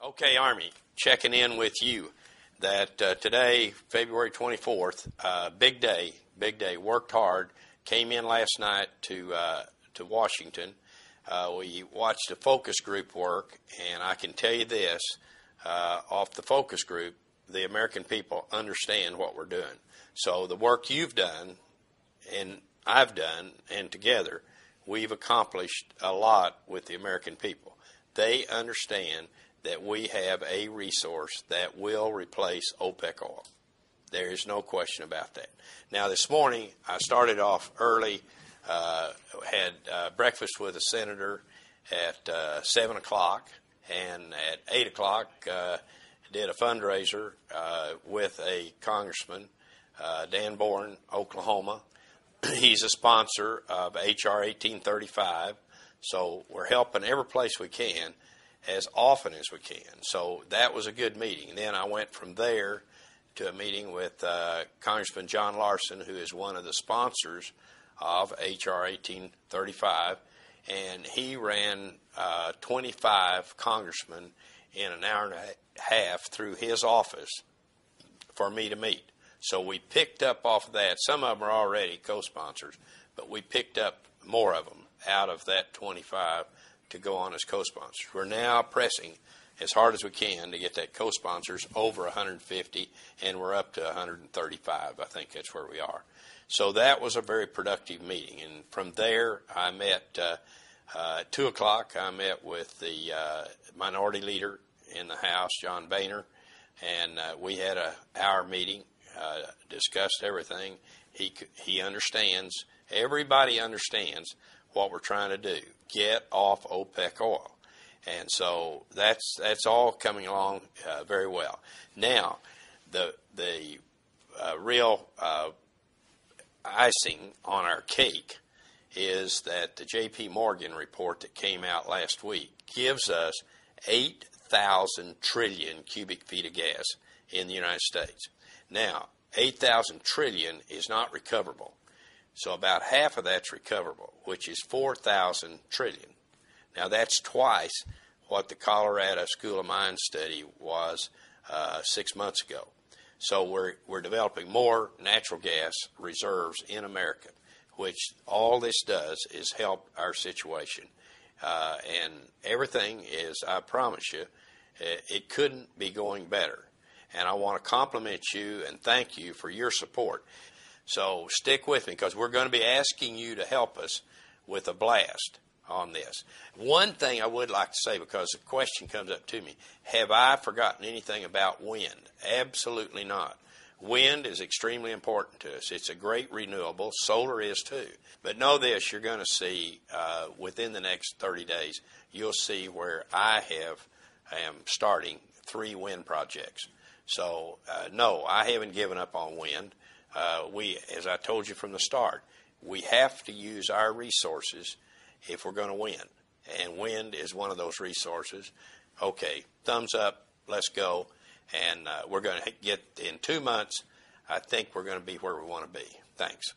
Okay, Army, checking in with you that today, February 24th, big day, worked hard, came in last night to Washington. We watched a focus group work, and I can tell you this, off the focus group, the American people understand what we're doing. So the work you've done and I've done, and together, we've accomplished a lot with the American people. They understand that we have a resource that will replace OPEC oil. There is no question about that. Now, this morning, I started off early, had breakfast with a senator at 7 o'clock, and at 8 o'clock, did a fundraiser with a congressman, Dan Boone, Oklahoma. He's a sponsor of H.R. 1835, so we're helping every place we can as often as we can. So that was a good meeting. And then I went from there to a meeting with Congressman John Larson, who is one of the sponsors of H.R. 1835, and he ran 25 congressmen in an hour and a half through his office for me to meet. So we picked up off of that. Some of them are already co-sponsors, but we picked up more of them out of that 25 to go on as co-sponsors. We're now pressing as hard as we can to get that co-sponsors over 150, and we're up to 135. I think that's where we are. So that was a very productive meeting. And from there, I met at 2 o'clock, I met with the minority leader in the House, John Boehner, and we had an hour meeting. Discussed everything. He understands. Everybody understands what we're trying to do. Get off OPEC oil, and so that's all coming along very well. Now, the real icing on our cake is that the J.P. Morgan report that came out last week gives us 8,000 trillion cubic feet of gas in the United States. Now, 8,000 trillion is not recoverable. So about half of that's recoverable, which is 4,000 trillion. Now, that's twice what the Colorado School of Mines study was 6 months ago. So we're developing more natural gas reserves in America, which all this does is help our situation. And everything is, I promise you, it couldn't be going better. And I want to compliment you and thank you for your support. So stick with me, because we're going to be asking you to help us with a blast on this. One thing I would like to say, because the question comes up to me, have I forgotten anything about wind? Absolutely not. Wind is extremely important to us. It's a great renewable. Solar is too. But know this, you're going to see within the next 30 days, you'll see where I am starting 3 wind projects. So, no, I haven't given up on wind. As I told you from the start, we have to use our resources if we're going to win. And wind is one of those resources. Okay, thumbs up, let's go. And we're going to get, in 2 months, I think we're going to be where we want to be. Thanks.